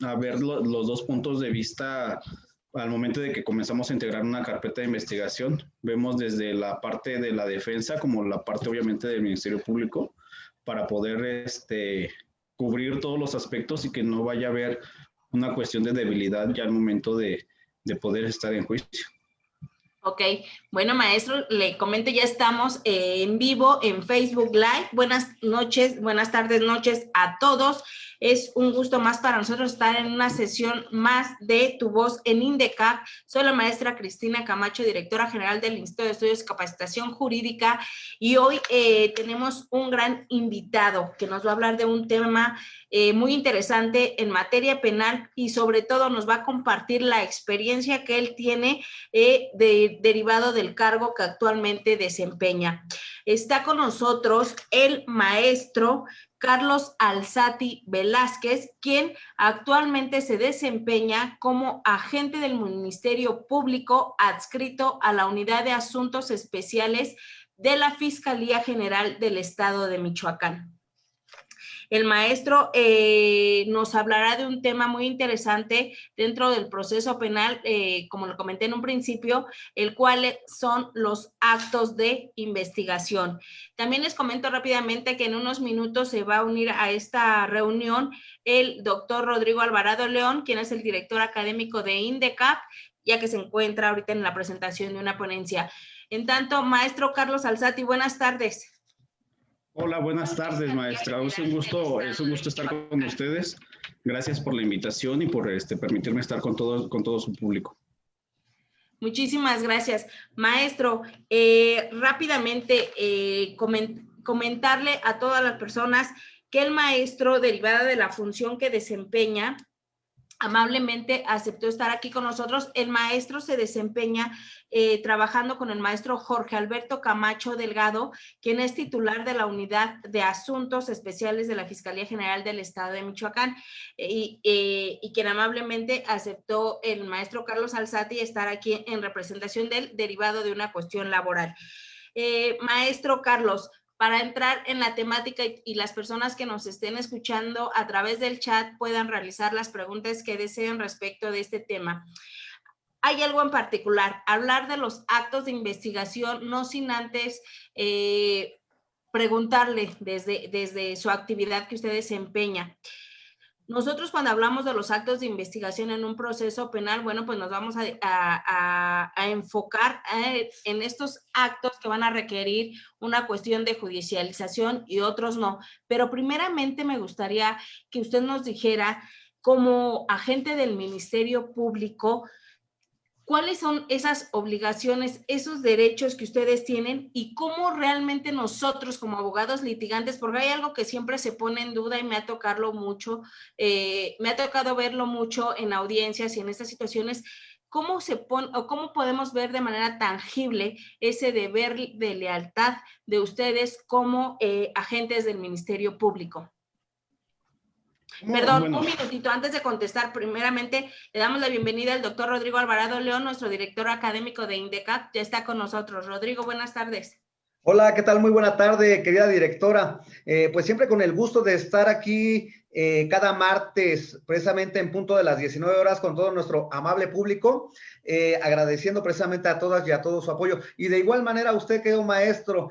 a ver los dos puntos de vista al momento de que comenzamos a integrar una carpeta de investigación. Vemos desde la parte de la defensa como la parte obviamente del Ministerio Público para poder cubrir todos los aspectos y que no vaya a haber una cuestión de debilidad ya al momento de poder estar en juicio. Ok, bueno, maestro, le comento, ya estamos en vivo en Facebook Live. Buenas noches, buenas tardes, noches a todos. Es un gusto más para nosotros estar en una sesión más de Tu Voz en INDECAP. Soy la maestra Cristina Camacho, directora general del Instituto de Estudios y Capacitación Jurídica, y hoy tenemos un gran invitado que nos va a hablar de un tema muy interesante en materia penal y sobre todo nos va a compartir la experiencia que él tiene derivado del cargo que actualmente desempeña. Está con nosotros el maestro Carlos Alzati Velázquez, quien actualmente se desempeña como agente del Ministerio Público adscrito a la Unidad de Asuntos Especiales de la Fiscalía General del Estado de Michoacán. El maestro nos hablará de un tema muy interesante dentro del proceso penal, como lo comenté en un principio, el cual son los actos de investigación. También les comento rápidamente que en unos minutos se va a unir a esta reunión el doctor Rodrigo Alvarado León, quien es el director académico de INDECAP, ya que se encuentra ahorita en la presentación de una ponencia. En tanto, maestro Carlos Alzati, buenas tardes. Hola, buenas tardes, maestra. Es un gusto estar con ustedes. Gracias por la invitación y por permitirme estar con todo su público. Muchísimas gracias, maestro. Rápidamente comentarle a todas las personas que el maestro, derivada de la función que desempeña, amablemente aceptó estar aquí con nosotros. El maestro se desempeña trabajando con el maestro Jorge Alberto Camacho Delgado, quien es titular de la Unidad de Asuntos Especiales de la Fiscalía General del Estado de Michoacán, y quien amablemente aceptó el maestro Carlos Alzati estar aquí en representación de él, derivado de una cuestión laboral. Maestro Carlos, para entrar en la temática y las personas que nos estén escuchando a través del chat puedan realizar las preguntas que deseen respecto de este tema. Hay algo en particular, hablar de los actos de investigación, no sin antes preguntarle desde su actividad que usted desempeña. Nosotros cuando hablamos de los actos de investigación en un proceso penal, bueno, pues nos vamos a enfocar en estos actos que van a requerir una cuestión de judicialización y otros no. Pero primeramente me gustaría que usted nos dijera, como agente del Ministerio Público, ¿cuáles son esas obligaciones, esos derechos que ustedes tienen y cómo realmente nosotros como abogados litigantes, porque hay algo que siempre se pone en duda y me ha tocado verlo mucho en audiencias y en estas situaciones, cómo se pone o cómo podemos ver de manera tangible ese deber de lealtad de ustedes como agentes del Ministerio Público? Perdón, bueno, un minutito antes de contestar, primeramente le damos la bienvenida al doctor Rodrigo Alvarado León, nuestro director académico de INDECAP, ya está con nosotros. Rodrigo, buenas tardes. Hola, ¿qué tal? Muy buena tarde, querida directora. Pues siempre con el gusto de estar aquí cada martes, precisamente en punto de las 19 horas, con todo nuestro amable público, agradeciendo precisamente a todas y a todos su apoyo. Y de igual manera, a usted, querido maestro,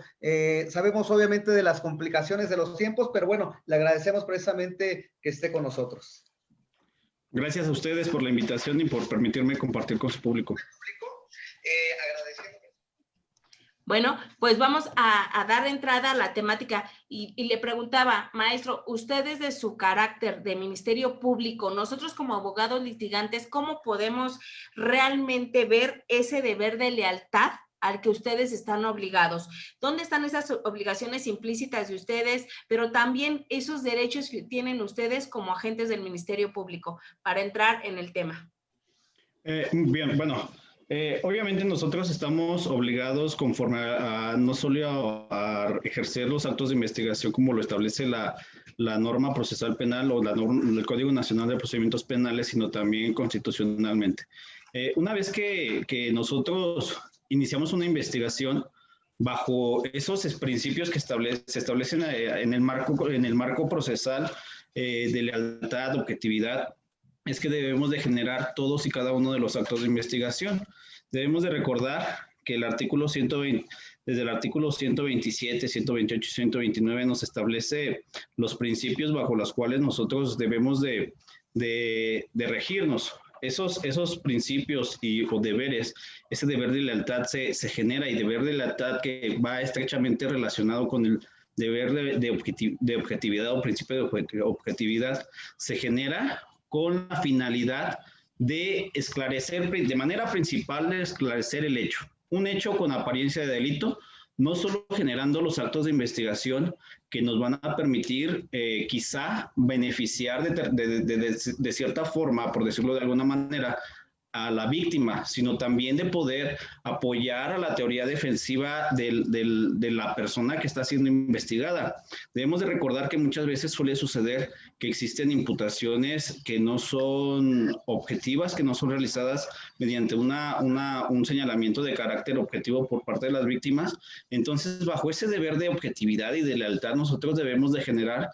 sabemos obviamente de las complicaciones de los tiempos, pero bueno, le agradecemos precisamente que esté con nosotros. Gracias a ustedes por la invitación y por permitirme compartir con su público. Agradeciendo. Bueno, pues vamos a dar entrada a la temática y le preguntaba, maestro, usted desde su carácter de Ministerio Público, nosotros como abogados litigantes, ¿cómo podemos realmente ver ese deber de lealtad al que ustedes están obligados? ¿Dónde están esas obligaciones implícitas de ustedes, pero también esos derechos que tienen ustedes como agentes del Ministerio Público para entrar en el tema? Bien, bueno. Obviamente nosotros estamos obligados conforme a no solo a ejercer los actos de investigación como lo establece la norma procesal penal o el Código Nacional de Procedimientos Penales, sino también constitucionalmente. Una vez que nosotros iniciamos una investigación bajo esos principios que se establecen en el marco procesal de lealtad, objetividad, es que debemos de generar todos y cada uno de los actos de investigación. Debemos de recordar que el artículo 120, desde el artículo 127, 128 y 129 nos establece los principios bajo los cuales nosotros debemos de regirnos. Esos principios o deberes, ese deber de lealtad se genera, y deber de lealtad que va estrechamente relacionado con el deber de objetividad o principio de objetividad, se genera con la finalidad de esclarecer, de manera principal, de esclarecer el hecho. Un hecho con apariencia de delito, no solo generando los actos de investigación que nos van a permitir quizá beneficiar de cierta forma, por decirlo de alguna manera, a la víctima, sino también de poder apoyar a la teoría defensiva de la persona que está siendo investigada. Debemos de recordar que muchas veces suele suceder que existen imputaciones que no son objetivas, que no son realizadas mediante un señalamiento de carácter objetivo por parte de las víctimas. Entonces, bajo ese deber de objetividad y de lealtad, nosotros debemos de generar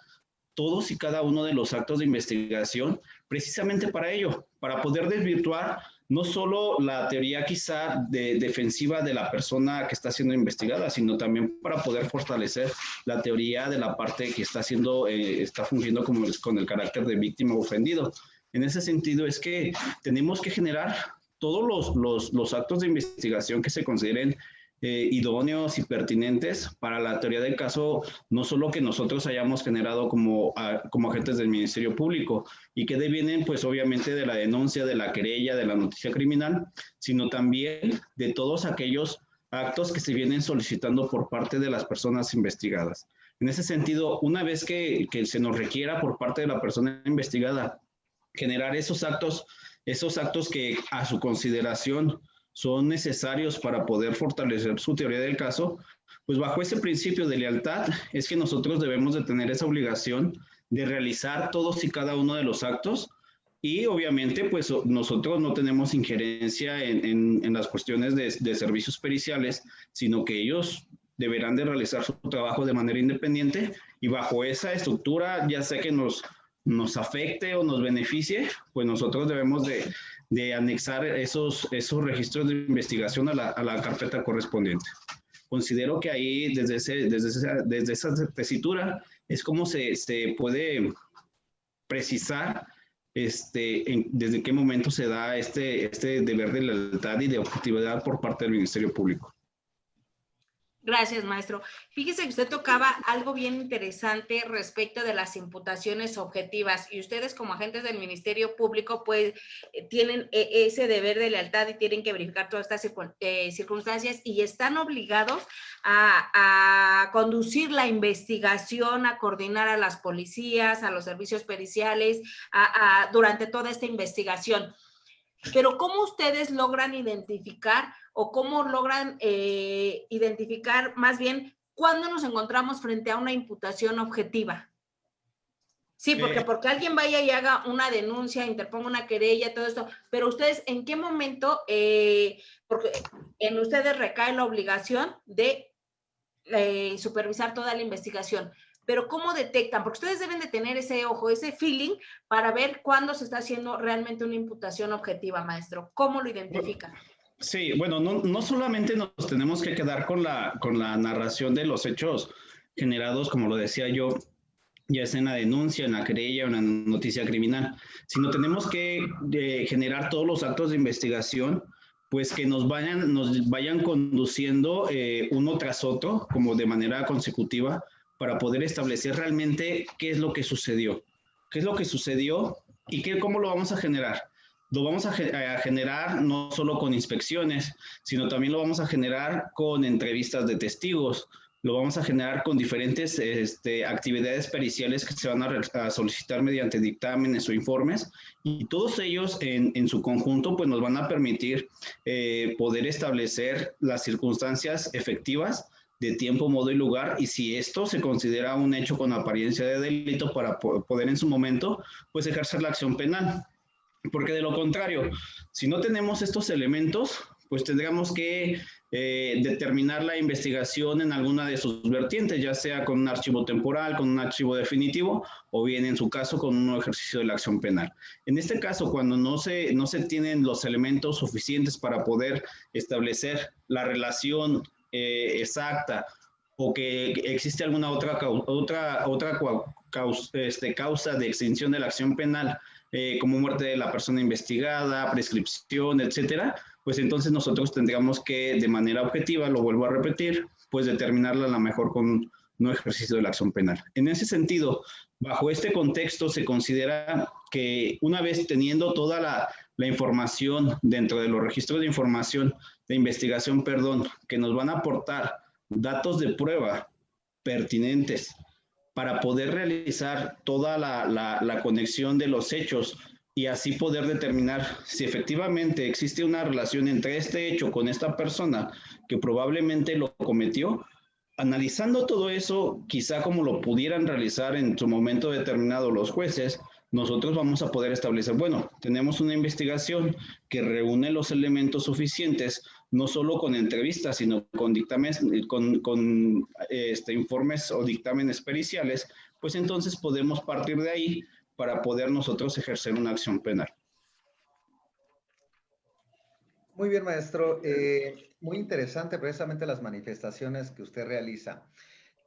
todos y cada uno de los actos de investigación precisamente para ello, para poder desvirtuar no solo la teoría quizá defensiva de la persona que está siendo investigada, sino también para poder fortalecer la teoría de la parte que está fungiendo como con el carácter de víctima o ofendido. En ese sentido es que tenemos que generar todos los actos de investigación que se consideren idóneos y pertinentes para la teoría del caso, no solo que nosotros hayamos generado como agentes del Ministerio Público y que devienen pues obviamente de la denuncia, de la querella, de la noticia criminal, sino también de todos aquellos actos que se vienen solicitando por parte de las personas investigadas. En ese sentido, una vez que se nos requiera por parte de la persona investigada generar esos actos que a su consideración son necesarios para poder fortalecer su teoría del caso, pues bajo ese principio de lealtad es que nosotros debemos de tener esa obligación de realizar todos y cada uno de los actos, y obviamente pues nosotros no tenemos injerencia en las cuestiones de servicios periciales, sino que ellos deberán de realizar su trabajo de manera independiente, y bajo esa estructura, ya sea que nos afecte o nos beneficie, pues nosotros debemos de anexar esos registros de investigación a la carpeta correspondiente. Considero que ahí, desde esa tesitura, es como se puede precisar desde qué momento se da este deber de lealtad y de objetividad por parte del Ministerio Público. Gracias, maestro. Fíjese que usted tocaba algo bien interesante respecto de las imputaciones objetivas, y ustedes como agentes del Ministerio Público pues tienen ese deber de lealtad y tienen que verificar todas estas circunstancias, y están obligados a conducir la investigación, a coordinar a las policías, a los servicios periciales, durante toda esta investigación. Pero ¿cómo ustedes logran identificar o cómo logran identificar más bien cuándo nos encontramos frente a una imputación objetiva? Sí, porque alguien vaya y haga una denuncia, interponga una querella, todo esto, pero ustedes, ¿en qué momento, porque en ustedes recae la obligación de supervisar toda la investigación? Pero ¿cómo detectan? Porque ustedes deben de tener ese ojo, ese feeling para ver cuándo se está haciendo realmente una imputación objetiva, maestro. ¿Cómo lo identifican? Sí, bueno, no solamente nos tenemos que quedar con la narración de los hechos generados, como lo decía yo, ya sea en la denuncia, en la querella o en la noticia criminal, sino tenemos que generar todos los actos de investigación, pues que nos vayan conduciendo uno tras otro, como de manera consecutiva, para poder establecer realmente qué es lo que sucedió. ¿Qué es lo que sucedió y cómo lo vamos a generar? Lo vamos a generar no solo con inspecciones, sino también lo vamos a generar con entrevistas de testigos, lo vamos a generar con diferentes actividades periciales que se van a solicitar mediante dictámenes o informes, y todos ellos en su conjunto pues nos van a permitir poder establecer las circunstancias efectivas de tiempo, modo y lugar, y si esto se considera un hecho con apariencia de delito, para poder en su momento pues ejercer la acción penal. Porque de lo contrario, si no tenemos estos elementos, pues tendríamos que determinar la investigación en alguna de sus vertientes, ya sea con un archivo temporal, con un archivo definitivo, o bien en su caso con un ejercicio de la acción penal. En este caso, cuando no se tienen los elementos suficientes para poder establecer la relación exacta, o que existe alguna otra causa de extinción de la acción penal, como muerte de la persona investigada, prescripción, etcétera, pues entonces nosotros tendríamos que, de manera objetiva, lo vuelvo a repetir, pues determinarla a la mejor con no ejercicio de la acción penal. En ese sentido, bajo este contexto, se considera que una vez teniendo toda la información dentro de los registros de información, de investigación, perdón, que nos van a aportar datos de prueba pertinentes para poder realizar toda la conexión de los hechos y así poder determinar si efectivamente existe una relación entre este hecho con esta persona que probablemente lo cometió. Analizando todo eso, quizá como lo pudieran realizar en su momento determinado los jueces, nosotros vamos a poder establecer, bueno, tenemos una investigación que reúne los elementos suficientes, no solo con entrevistas, sino con dictámenes, con informes o dictámenes periciales, pues entonces podemos partir de ahí para poder nosotros ejercer una acción penal. Muy bien, maestro. Muy interesante precisamente las manifestaciones que usted realiza.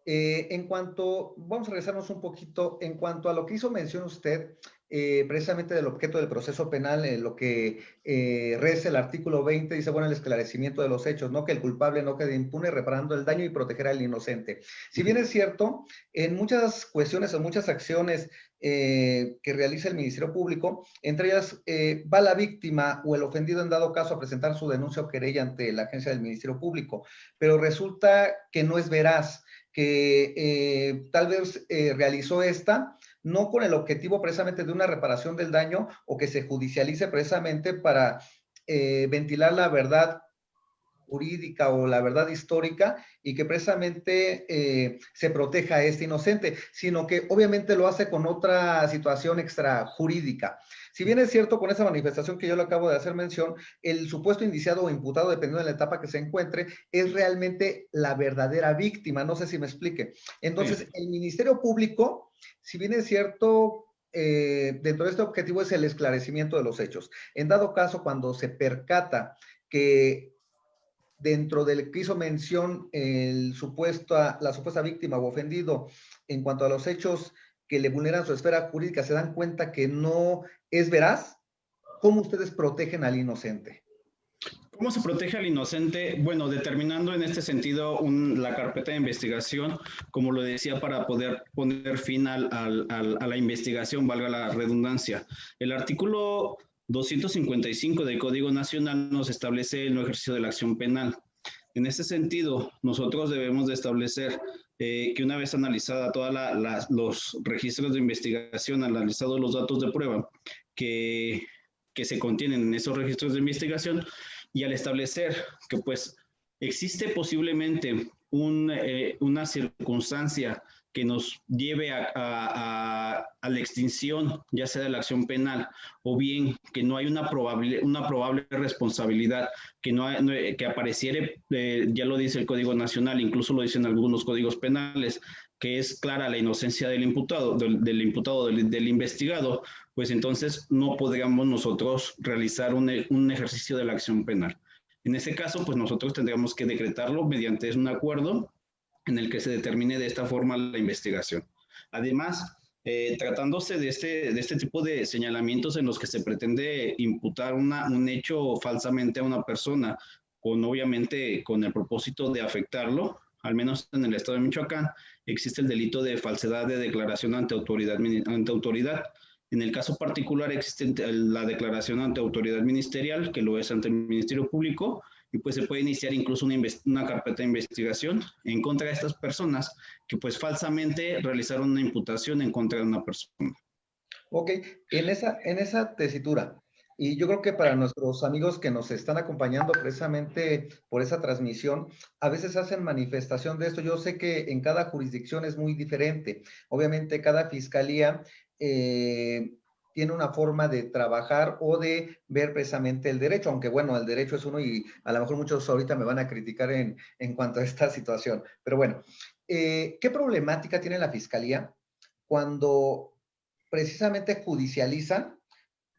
Vamos a regresarnos un poquito en cuanto a lo que hizo mención usted, precisamente del objeto del proceso penal, lo que reza el artículo 20, dice, bueno, el esclarecimiento de los hechos, no que el culpable no quede impune, reparando el daño y proteger al inocente. Si bien es cierto, en muchas cuestiones, en muchas acciones que realiza el Ministerio Público, entre ellas va la víctima o el ofendido en dado caso a presentar su denuncia o querella ante la agencia del Ministerio Público, pero resulta que no es veraz, que tal vez realizó esta, no con el objetivo precisamente de una reparación del daño o que se judicialice precisamente para ventilar la verdad jurídica o la verdad histórica y que precisamente se proteja a este inocente, sino que obviamente lo hace con otra situación extrajurídica. Si bien es cierto, con esa manifestación que yo le acabo de hacer mención, el supuesto indiciado o imputado, dependiendo de la etapa que se encuentre, es realmente la verdadera víctima. No sé si me explique. Entonces, sí, el Ministerio Público, si bien es cierto, dentro de este objetivo es el esclarecimiento de los hechos. En dado caso, cuando se percata que dentro del que hizo mención la supuesta víctima o ofendido en cuanto a los hechos que le vulneran su esfera jurídica, se dan cuenta que no es veraz, ¿cómo ustedes protegen al inocente? ¿Cómo se protege al inocente? Bueno, determinando en este sentido la carpeta de investigación, como lo decía, para poder poner fin a la investigación, valga la redundancia. El artículo 255 del Código Nacional nos establece el no ejercicio de la acción penal. En este sentido, nosotros debemos de establecer que una vez analizada todos los registros de investigación, analizados los datos de prueba que se contienen en esos registros de investigación, y al establecer que pues existe posiblemente una circunstancia que nos lleve a la extinción, ya sea de la acción penal, o bien que no hay una probable responsabilidad, que apareciera, ya lo dice el Código Nacional, incluso lo dicen algunos códigos penales, que es clara la inocencia del imputado, del investigado, pues entonces no podríamos nosotros realizar un ejercicio de la acción penal. En ese caso, pues nosotros tendríamos que decretarlo mediante un acuerdo en el que se determine de esta forma la investigación. Además, tratándose de este tipo de señalamientos en los que se pretende imputar un hecho falsamente a una persona, obviamente con el propósito de afectarlo, al menos en el estado de Michoacán, existe el delito de falsedad de declaración ante autoridad. En el caso particular existe la declaración ante autoridad ministerial, que lo es ante el Ministerio Público, y pues se puede iniciar incluso una carpeta de investigación en contra de estas personas que pues falsamente realizaron una imputación en contra de una persona. Ok, en esa tesitura, y yo creo que para nuestros amigos que nos están acompañando precisamente por esa transmisión, a veces hacen manifestación de esto. Yo sé que en cada jurisdicción es muy diferente. Obviamente cada fiscalía tiene una forma de trabajar o de ver precisamente el derecho, aunque bueno, el derecho es uno y a lo mejor muchos ahorita me van a criticar en cuanto a esta situación. Pero bueno, ¿qué problemática tiene la Fiscalía cuando precisamente judicializan?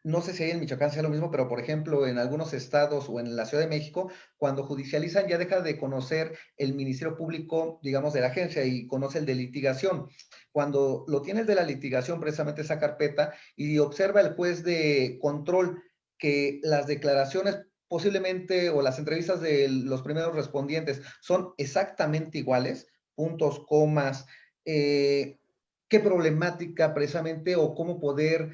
No sé si ahí en Michoacán sea lo mismo, pero por ejemplo, en algunos estados o en la Ciudad de México, cuando judicializan ya deja de conocer el Ministerio Público, digamos, de la agencia y conoce el de litigación. Cuando lo tienes de la litigación, precisamente esa carpeta, y observa el juez de control que las declaraciones posiblemente o las entrevistas de los primeros respondientes son exactamente iguales, puntos, comas, qué problemática precisamente o cómo poder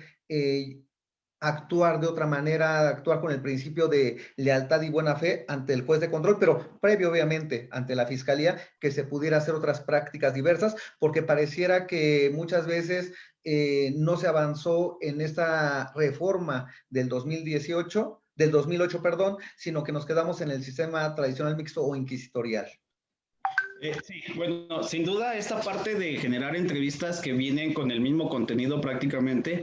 actuar de otra manera, actuar con el principio de lealtad y buena fe ante el juez de control, pero previo obviamente ante la fiscalía, que se pudiera hacer otras prácticas diversas, porque pareciera que muchas veces no se avanzó en esta reforma del 2008, perdón, sino que nos quedamos en el sistema tradicional mixto o inquisitorial. Sí, bueno, sin duda esta parte de generar entrevistas que vienen con el mismo contenido prácticamente,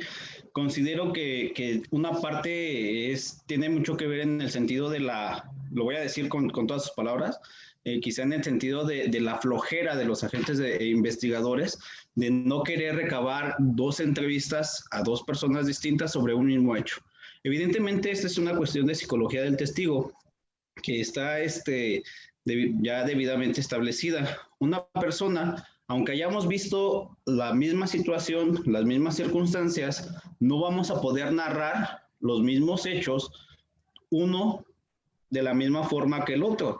considero que una parte tiene mucho que ver en el sentido de lo voy a decir con todas sus palabras, quizá en el sentido de la flojera de los agentes e investigadores, de no querer recabar dos entrevistas a dos personas distintas sobre un mismo hecho. Evidentemente, esta es una cuestión de psicología del testigo, que está ya debidamente establecida. Una persona, aunque hayamos visto la misma situación, las mismas circunstancias, no vamos a poder narrar los mismos hechos, uno de la misma forma que el otro.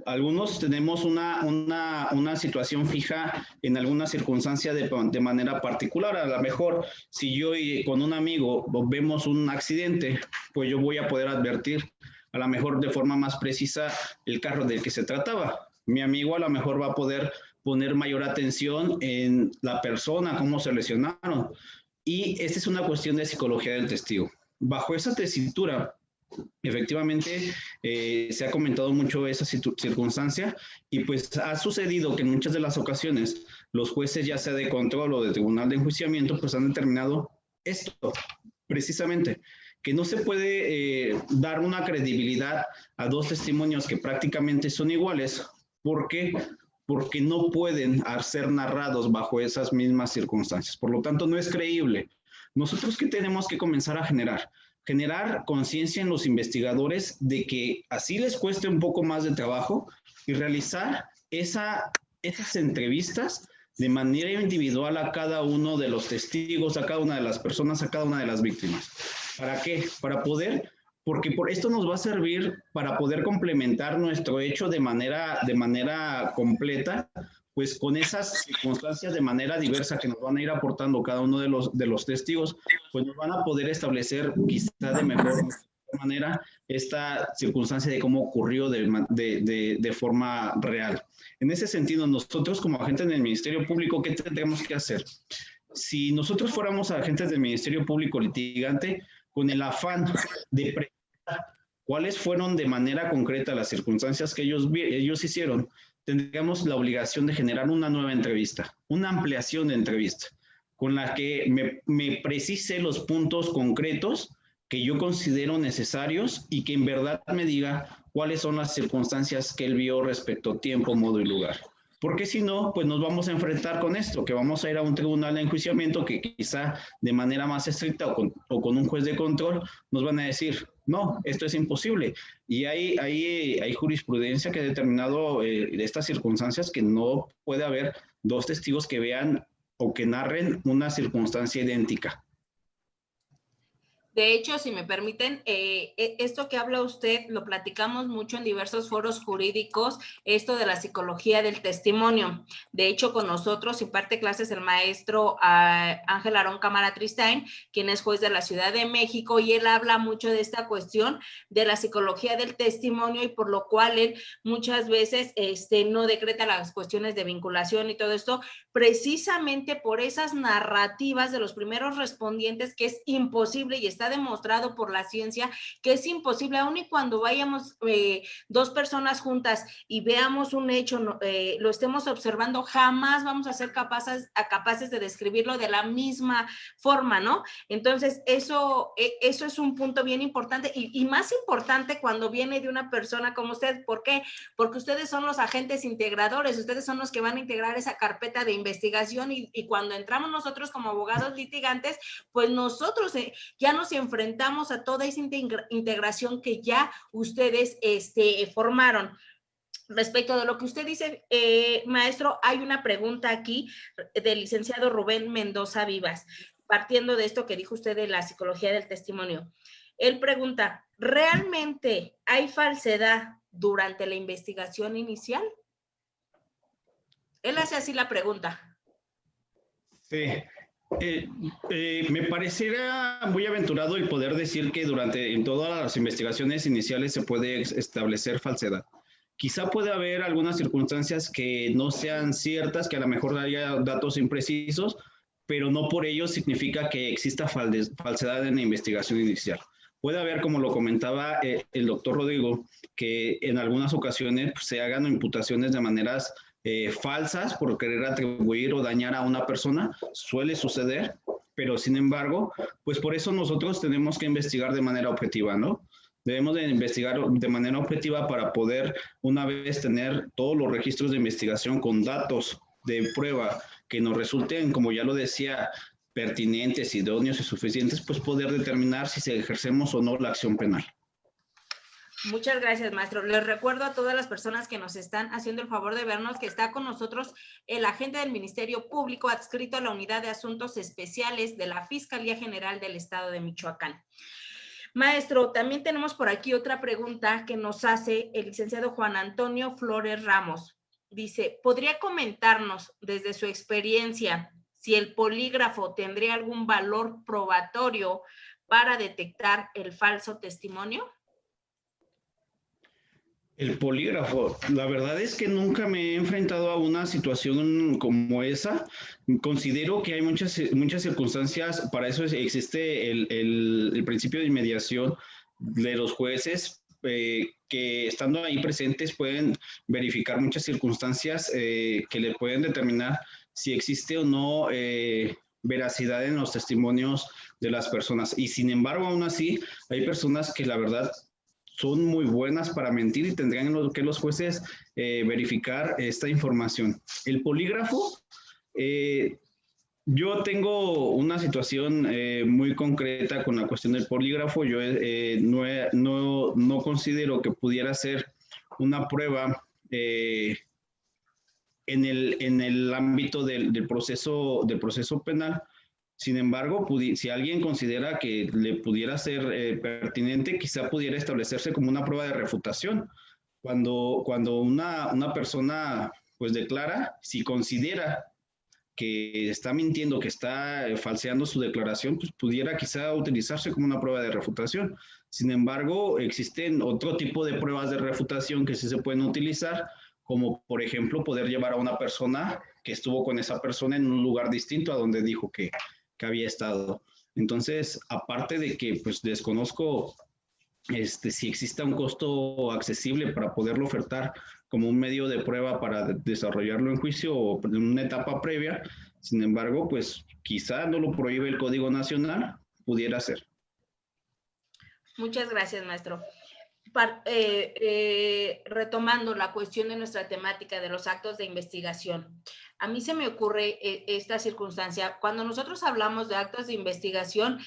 Algunos tenemos una situación fija en alguna circunstancia de manera particular. A lo mejor, si yo con un amigo vemos un accidente, pues yo voy a poder advertir a lo mejor de forma más precisa el carro del que se trataba. Mi amigo a lo mejor va a poder poner mayor atención en la persona, cómo se lesionaron. Y esta es una cuestión de psicología del testigo. Bajo esa tesitura, efectivamente, se ha comentado mucho esa circunstancia y pues ha sucedido que en muchas de las ocasiones los jueces, ya sea de control o de tribunal de enjuiciamiento, pues han determinado esto, precisamente, que no se puede dar una credibilidad a dos testimonios que prácticamente son iguales. ¿Por qué? Porque no pueden ser narrados bajo esas mismas circunstancias. Por lo tanto, no es creíble. ¿Nosotros qué tenemos que comenzar a generar? Generar conciencia en los investigadores de que así les cueste un poco más de trabajo y realizar esas entrevistas de manera individual a cada uno de los testigos, a cada una de las personas, a cada una de las víctimas. ¿Para qué? Porque por esto nos va a servir para poder complementar nuestro hecho de manera completa, pues con esas circunstancias de manera diversa que nos van a ir aportando cada uno de los testigos, pues nos van a poder establecer quizá de mejor manera esta circunstancia de cómo ocurrió de forma real. En ese sentido, nosotros como agentes del Ministerio Público, ¿qué tendríamos que hacer? Si nosotros fuéramos agentes del Ministerio Público litigante, con el afán de precisar cuáles fueron de manera concreta las circunstancias que ellos hicieron, tendríamos la obligación de generar una nueva entrevista, una ampliación de entrevista, con la que me precise los puntos concretos que yo considero necesarios y que en verdad me diga cuáles son las circunstancias que él vio respecto a tiempo, modo y lugar. Porque si no, pues nos vamos a enfrentar con esto, que vamos a ir a un tribunal de enjuiciamiento que quizá de manera más estricta o con un juez de control nos van a decir, no, esto es imposible. Y hay jurisprudencia que ha determinado estas circunstancias que no puede haber dos testigos que vean o que narren una circunstancia idéntica. De hecho, si me permiten, esto que habla usted lo platicamos mucho en diversos foros jurídicos, esto de la psicología del testimonio. De hecho, con nosotros imparte clases el maestro Ángel Aarón Cámara Tristain, quien es juez de la Ciudad de México, y él habla mucho de esta cuestión de la psicología del testimonio y por lo cual él muchas veces no decreta las cuestiones de vinculación y todo esto, precisamente por esas narrativas de los primeros respondientes que es imposible y está ha demostrado por la ciencia que es imposible, aun y cuando vayamos dos personas juntas y veamos un hecho, lo estemos observando, jamás vamos a ser capaces de describirlo de la misma forma, ¿no? Entonces, eso es un punto bien importante y más importante cuando viene de una persona como usted. ¿Por qué? Porque ustedes son los agentes integradores, ustedes son los que van a integrar esa carpeta de investigación y cuando entramos nosotros como abogados litigantes, pues nosotros ya nos enfrentamos a toda esa integración que ya ustedes formaron. Respecto de lo que usted dice, maestro, hay una pregunta aquí del licenciado Rubén Mendoza Vivas, partiendo de esto que dijo usted de la psicología del testimonio. Él pregunta, ¿realmente hay falsedad durante la investigación inicial? Él hace así la pregunta. Sí. Me pareciera muy aventurado el poder decir que en todas las investigaciones iniciales se puede establecer falsedad. Quizá puede haber algunas circunstancias que no sean ciertas, que a lo mejor haya datos imprecisos, pero no por ello significa que exista falsedad en la investigación inicial. Puede haber, como lo comentaba el doctor Rodrigo, que en algunas ocasiones pues, se hagan imputaciones de maneras falsas por querer atribuir o dañar a una persona, suele suceder, pero sin embargo, pues por eso nosotros tenemos que investigar de manera objetiva, ¿no? Debemos de investigar de manera objetiva para poder una vez tener todos los registros de investigación con datos de prueba que nos resulten, como ya lo decía, pertinentes, idóneos y suficientes, pues poder determinar si ejercemos o no la acción penal. Muchas gracias, maestro. Les recuerdo a todas las personas que nos están haciendo el favor de vernos que está con nosotros el agente del Ministerio Público adscrito a la Unidad de Asuntos Especiales de la Fiscalía General del Estado de Michoacán. Maestro, también tenemos por aquí otra pregunta que nos hace el licenciado Juan Antonio Flores Ramos. Dice, ¿podría comentarnos desde su experiencia si el polígrafo tendría algún valor probatorio para detectar el falso testimonio? El polígrafo, la verdad es que nunca me he enfrentado a una situación como esa. Considero que hay muchas circunstancias, para eso existe el principio de inmediación de los jueces, que estando ahí presentes pueden verificar muchas circunstancias que le pueden determinar si existe o no veracidad en los testimonios de las personas. Y sin embargo, aún así, hay personas que la verdad son muy buenas para mentir y tendrían que los jueces verificar esta información. El polígrafo, yo tengo una situación muy concreta con la cuestión del polígrafo. Yo no considero que pudiera ser una prueba en el ámbito del proceso penal. Sin embargo, si alguien considera que le pudiera ser pertinente, quizá pudiera establecerse como una prueba de refutación. Cuando una persona pues declara, si considera que está mintiendo, que está falseando su declaración, pues pudiera quizá utilizarse como una prueba de refutación. Sin embargo, existen otro tipo de pruebas de refutación que sí se pueden utilizar, como por ejemplo poder llevar a una persona que estuvo con esa persona en un lugar distinto a donde dijo que había estado. Entonces, aparte de que pues desconozco si exista un costo accesible para poderlo ofertar como un medio de prueba para desarrollarlo en juicio o en una etapa previa, sin embargo, pues quizá no lo prohíbe el Código Nacional, pudiera ser. Muchas gracias, maestro. Retomando la cuestión de nuestra temática de los actos de investigación, a mí se me ocurre esta circunstancia. Cuando nosotros hablamos de actos de investigación,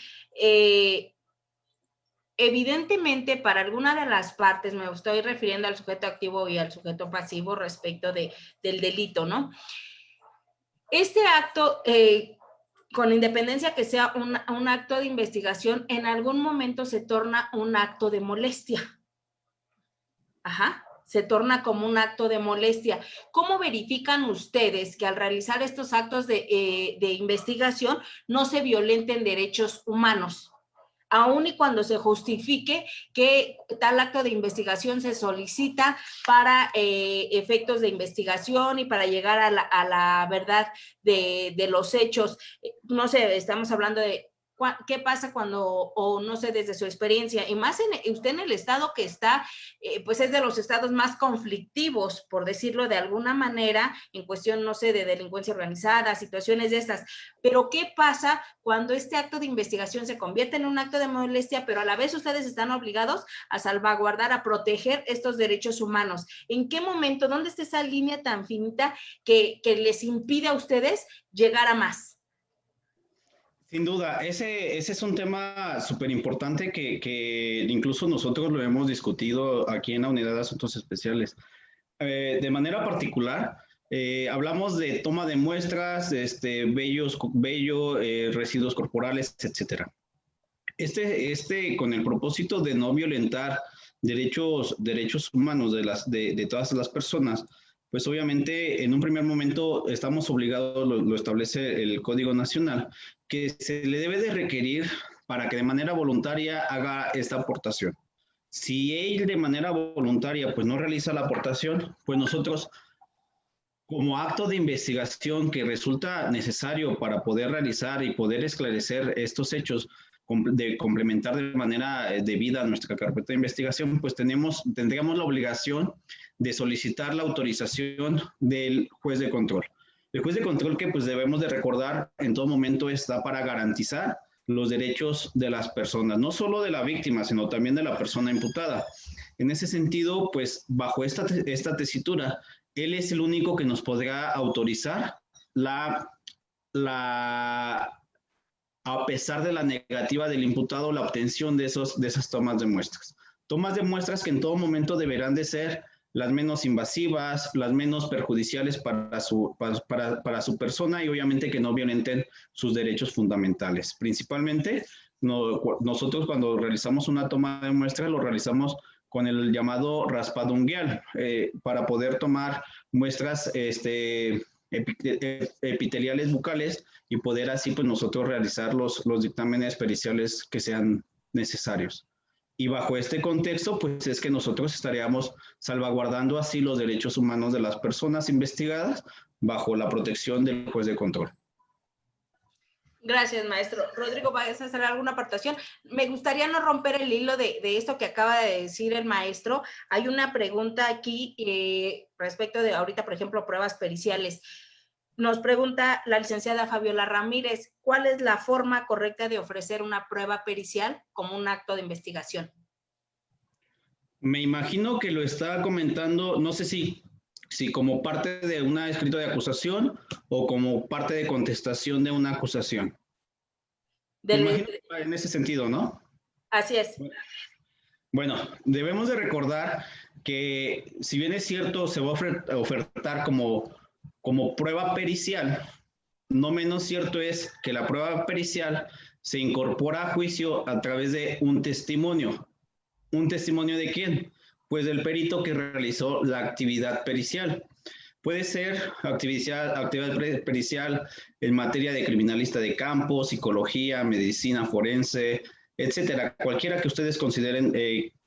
evidentemente para alguna de las partes, me estoy refiriendo al sujeto activo y al sujeto pasivo respecto del delito, ¿no? Este acto, con independencia que sea un acto de investigación, en algún momento se torna un acto de molestia. Ajá, se torna como un acto de molestia. ¿Cómo verifican ustedes que al realizar estos actos de investigación no se violenten derechos humanos? Aún y cuando se justifique que tal acto de investigación se solicita para efectos de investigación y para llegar a la verdad de los hechos. No sé, estamos hablando de ¿Qué pasa cuando, o no sé, desde su experiencia, y más usted en el estado que está, pues es de los estados más conflictivos, por decirlo de alguna manera, en cuestión, no sé, de delincuencia organizada, situaciones de estas, pero ¿qué pasa cuando este acto de investigación se convierte en un acto de molestia, pero a la vez ustedes están obligados a salvaguardar, a proteger estos derechos humanos? ¿En qué momento, dónde está esa línea tan finita que les impide a ustedes llegar a más? Sin duda, ese es un tema súper importante que incluso nosotros lo hemos discutido aquí en la Unidad de Asuntos Especiales. De manera particular, hablamos de toma de muestras, residuos corporales, etcétera. Con el propósito de no violentar derechos humanos de todas las personas, pues obviamente en un primer momento estamos obligados, lo establece el Código Nacional, que se le debe de requerir para que de manera voluntaria haga esta aportación. Si él de manera voluntaria pues no realiza la aportación, pues nosotros como acto de investigación que resulta necesario para poder realizar y poder esclarecer estos hechos, de complementar de manera debida nuestra carpeta de investigación, pues tendríamos la obligación de solicitar la autorización del juez de control. El juez de control que pues debemos de recordar en todo momento está para garantizar los derechos de las personas, no solo de la víctima, sino también de la persona imputada. En ese sentido, pues bajo esta tesitura, él es el único que nos podrá autorizar a pesar de la negativa del imputado, la obtención de esas tomas de muestras. Tomas de muestras que en todo momento deberán de ser las menos invasivas, las menos perjudiciales para su persona y obviamente que no violenten sus derechos fundamentales. Principalmente, nosotros cuando realizamos una toma de muestra lo realizamos con el llamado raspado unguial para poder tomar muestras epiteliales bucales y poder así pues nosotros realizar los dictámenes periciales que sean necesarios. Y bajo este contexto, pues es que nosotros estaríamos salvaguardando así los derechos humanos de las personas investigadas bajo la protección del juez de control. Gracias, maestro. Rodrigo, ¿vas a hacer alguna aportación? Me gustaría no romper el hilo de esto que acaba de decir el maestro. Hay una pregunta aquí respecto de ahorita, por ejemplo, pruebas periciales. Nos pregunta la licenciada Fabiola Ramírez, ¿cuál es la forma correcta de ofrecer una prueba pericial como un acto de investigación? Me imagino que lo está comentando, no sé si como parte de un escrito de acusación o como parte de contestación de una acusación. Me imagino que en ese sentido, ¿no? Así es. Bueno, debemos de recordar que si bien es cierto, se va a ofertar como prueba pericial, no menos cierto es que la prueba pericial se incorpora a juicio a través de un testimonio. ¿Un testimonio de quién? Pues del perito que realizó la actividad pericial. Puede ser actividad pericial en materia de criminalista de campo, psicología, medicina forense, etcétera, cualquiera que ustedes consideren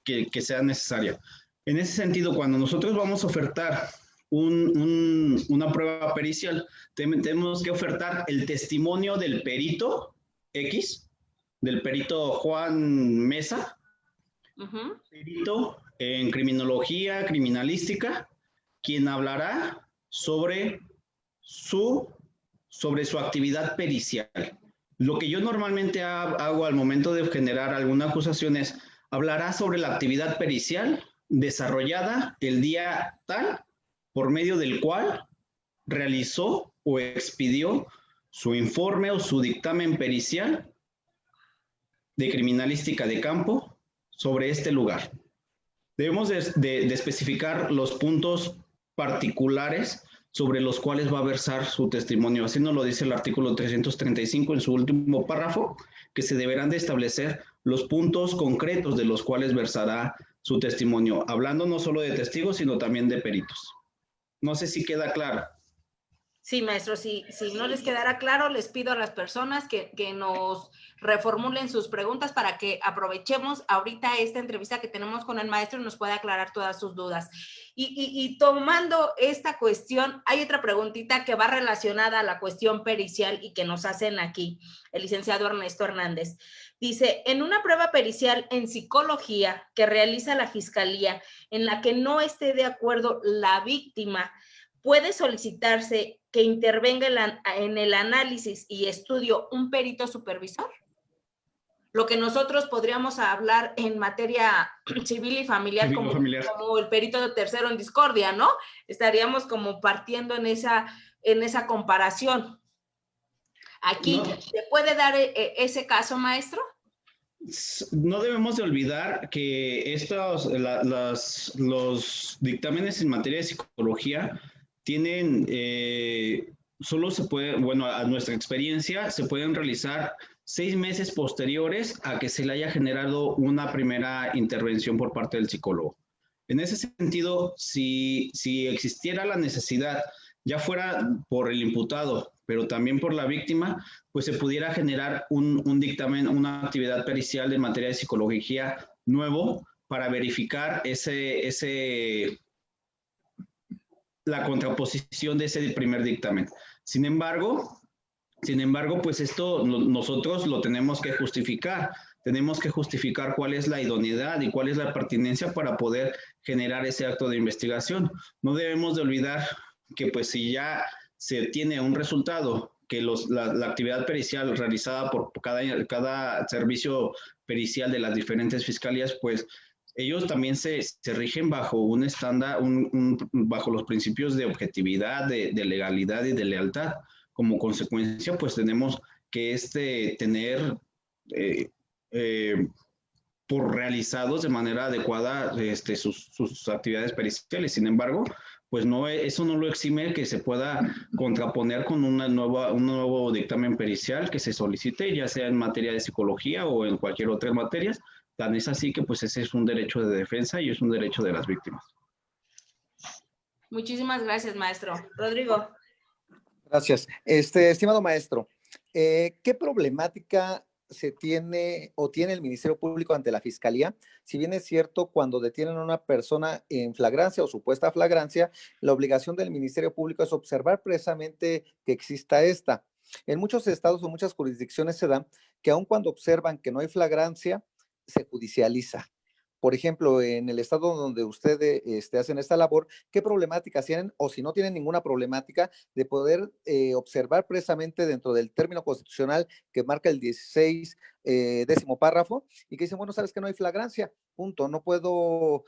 que sea necesaria. En ese sentido, cuando nosotros vamos a ofertar una prueba pericial, tenemos que ofertar el testimonio del perito X, del perito Juan Mesa, perito en criminología, criminalística, quien hablará sobre su actividad pericial. Lo que yo normalmente hago al momento de generar alguna acusación es, hablará sobre la actividad pericial desarrollada el día tal, por medio del cual realizó o expidió su informe o su dictamen pericial de criminalística de campo sobre este lugar. Debemos de especificar los puntos particulares sobre los cuales va a versar su testimonio. Así nos lo dice el artículo 335 en su último párrafo, que se deberán de establecer los puntos concretos de los cuales versará su testimonio, hablando no solo de testigos, sino también de peritos. No sé si queda claro. Sí, maestro, si no les quedará claro, les pido a las personas que nos reformulen sus preguntas para que aprovechemos ahorita esta entrevista que tenemos con el maestro y nos pueda aclarar todas sus dudas. Y tomando esta cuestión, hay otra preguntita que va relacionada a la cuestión pericial y que nos hacen aquí el licenciado Ernesto Hernández. Dice, en una prueba pericial en psicología que realiza la Fiscalía, en la que no esté de acuerdo la víctima, ¿puede solicitarse que intervenga en el análisis y estudio un perito supervisor? Lo que nosotros podríamos hablar en materia civil y familiar, como el perito tercero en discordia, ¿no? Estaríamos como partiendo en esa comparación. Aquí, no. ¿Se puede dar ese caso, maestro? No debemos de olvidar que los dictámenes en materia de psicología tienen, solo se puede, bueno, a nuestra experiencia, se pueden realizar 6 meses posteriores a que se le haya generado una primera intervención por parte del psicólogo. En ese sentido, si existiera la necesidad, ya fuera por el imputado, pero también por la víctima, pues se pudiera generar un dictamen, una actividad pericial en materia de psicología nuevo para verificar la contraposición de ese primer dictamen. Sin embargo, pues esto nosotros lo tenemos que justificar. Tenemos que justificar cuál es la idoneidad y cuál es la pertinencia para poder generar ese acto de investigación. No debemos de olvidar que pues si ya se tiene un resultado, que la actividad pericial realizada por cada servicio pericial de las diferentes fiscalías, pues ellos también se rigen bajo un estándar, bajo los principios de objetividad, de legalidad y de lealtad. Como consecuencia, pues tenemos que tener por realizados de manera adecuada sus actividades periciales. Sin embargo, pues eso no lo exime que se pueda contraponer con un nuevo dictamen pericial que se solicite, ya sea en materia de psicología o en cualquier otra materia. Tan es así que pues ese es un derecho de defensa y es un derecho de las víctimas. Muchísimas gracias, maestro. Rodrigo. Gracias. Estimado maestro, ¿qué problemática se tiene o tiene el Ministerio Público ante la Fiscalía? Si bien es cierto, cuando detienen a una persona en flagrancia o supuesta flagrancia, la obligación del Ministerio Público es observar precisamente que exista esta. En muchos estados o muchas jurisdicciones se da que aun cuando observan que no hay flagrancia, se judicializa. Por ejemplo, en el estado donde ustedes hacen esta labor, ¿qué problemáticas tienen? O si no tienen ninguna problemática de poder observar precisamente dentro del término constitucional que marca el 16, 10º párrafo, y que dicen, bueno, sabes que no hay flagrancia, punto, no puedo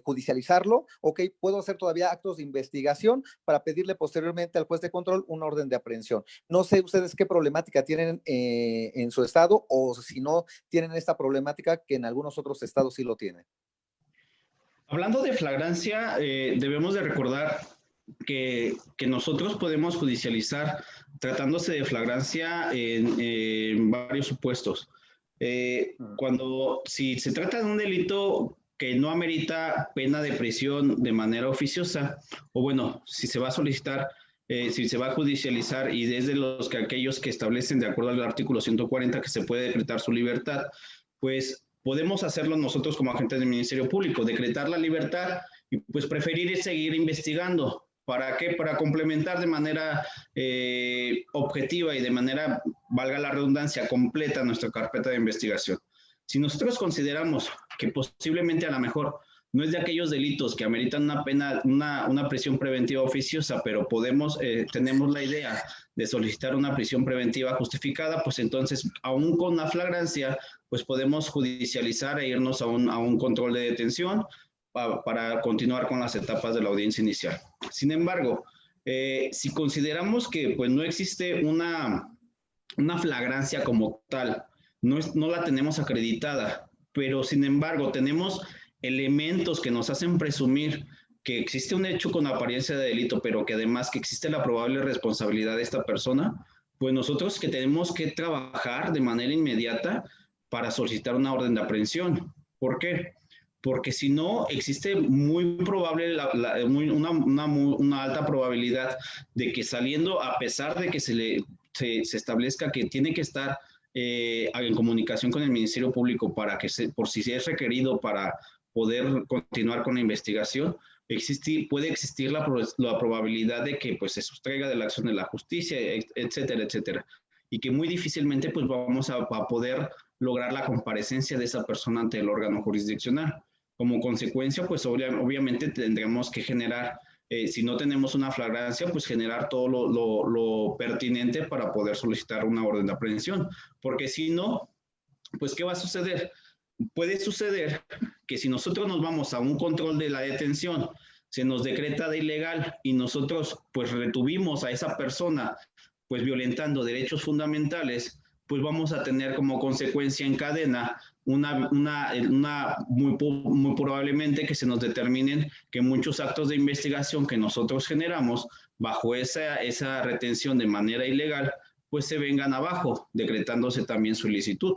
judicializarlo, ok, puedo hacer todavía actos de investigación para pedirle posteriormente al juez de control una orden de aprehensión. No sé ustedes qué problemática tienen en su estado, o si no tienen esta problemática que en algunos otros estados sí lo tienen. Hablando de flagrancia, debemos de recordar que nosotros podemos judicializar tratándose de flagrancia en varios supuestos. Si se trata de un delito que no amerita pena de prisión de manera oficiosa, o bueno, si se va a solicitar, si se va a judicializar y desde aquellos que establecen de acuerdo al artículo 140 que se puede decretar su libertad, pues podemos hacerlo nosotros como agentes del Ministerio Público, decretar la libertad y pues preferir seguir investigando. ¿Para qué? Para complementar de manera objetiva y de manera, valga la redundancia, completa nuestra carpeta de investigación. Si nosotros consideramos que posiblemente a lo mejor no es de aquellos delitos que ameritan una pena, una prisión preventiva oficiosa, pero tenemos la idea de solicitar una prisión preventiva justificada, pues entonces, aún con la flagrancia, pues podemos judicializar e irnos a un control de detención para continuar con las etapas de la audiencia inicial. Sin embargo, si consideramos que pues, no existe una flagrancia como tal, no la tenemos acreditada, pero sin embargo tenemos elementos que nos hacen presumir que existe un hecho con apariencia de delito, pero que además que existe la probable responsabilidad de esta persona, pues nosotros que tenemos que trabajar de manera inmediata para solicitar una orden de aprehensión. ¿Por qué? porque si no, existe muy probable, una alta probabilidad de que saliendo, a pesar de que se establezca que tiene que estar en comunicación con el Ministerio Público para que por si es requerido para poder continuar con la investigación, puede existir la probabilidad de que pues, se sustraiga de la acción de la justicia, etcétera, etcétera. Y que muy difícilmente pues, vamos a poder lograr la comparecencia de esa persona ante el órgano jurisdiccional. Como consecuencia, pues obviamente tendremos que generar, si no tenemos una flagrancia, pues generar todo lo pertinente para poder solicitar una orden de aprehensión. Porque si no, pues ¿qué va a suceder? Puede suceder que si nosotros nos vamos a un control de la detención, se nos decreta de ilegal y nosotros pues retuvimos a esa persona pues violentando derechos fundamentales, pues vamos a tener como consecuencia en cadena muy probablemente que se nos determinen que muchos actos de investigación que nosotros generamos bajo esa retención de manera ilegal, pues se vengan abajo, decretándose también su ilicitud.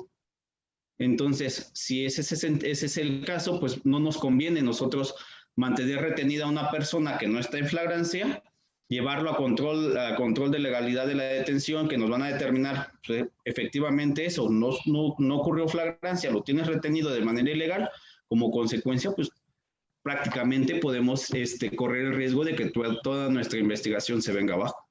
Entonces, si ese es el caso, pues no nos conviene nosotros mantener retenida a una persona que no está en flagrancia, llevarlo a control de legalidad de la detención, que nos van a determinar pues, efectivamente eso, no ocurrió flagrancia, lo tienes retenido de manera ilegal, como consecuencia, pues prácticamente podemos correr el riesgo de que toda nuestra investigación se venga abajo.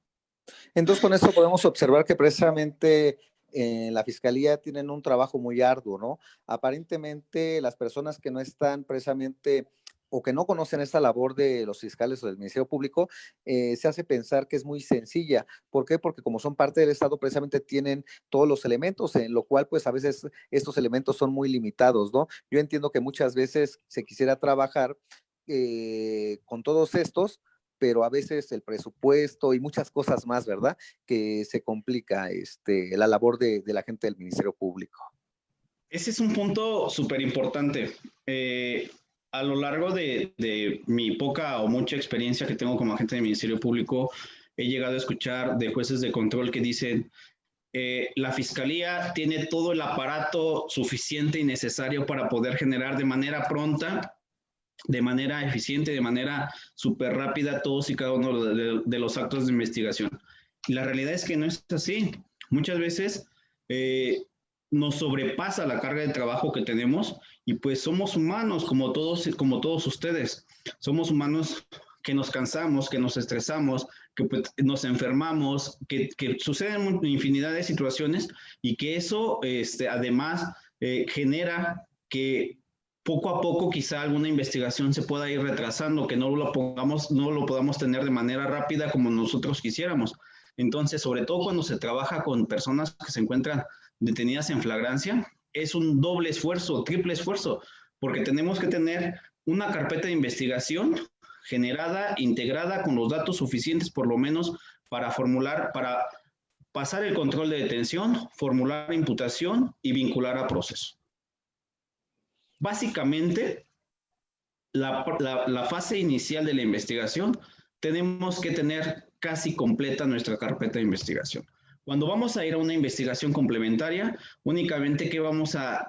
Entonces, con esto podemos observar que precisamente en la Fiscalía tienen un trabajo muy arduo, ¿no? Aparentemente, las personas que no están precisamente o que no conocen esta labor de los fiscales o del Ministerio Público, se hace pensar que es muy sencilla. ¿Por qué? Porque como son parte del Estado, precisamente tienen todos los elementos, en lo cual pues a veces estos elementos son muy limitados, ¿no? Yo entiendo que muchas veces se quisiera trabajar con todos estos, pero a veces el presupuesto y muchas cosas más, ¿verdad? Que se complica la labor de la gente del Ministerio Público. Ese es un punto súper importante. A lo largo de mi poca o mucha experiencia que tengo como agente del Ministerio Público, he llegado a escuchar de jueces de control que dicen, la Fiscalía tiene todo el aparato suficiente y necesario para poder generar de manera pronta, de manera eficiente, de manera súper rápida todos y cada uno de los actos de investigación. Y la realidad es que no es así. Muchas veces nos sobrepasa la carga de trabajo que tenemos y pues somos humanos como todos ustedes. Somos humanos que nos cansamos, que nos estresamos, que pues, nos enfermamos, que suceden infinidad de situaciones y que eso además genera que poco a poco quizá alguna investigación se pueda ir retrasando, que no lo podamos tener de manera rápida como nosotros quisiéramos. Entonces, sobre todo cuando se trabaja con personas que se encuentran detenidas en flagrancia, es un doble esfuerzo, triple esfuerzo, porque tenemos que tener una carpeta de investigación generada, integrada con los datos suficientes por lo menos para pasar el control de detención, formular imputación y vincular a proceso. Básicamente, la fase inicial de la investigación, tenemos que tener casi completa nuestra carpeta de investigación. Cuando vamos a ir a una investigación complementaria, únicamente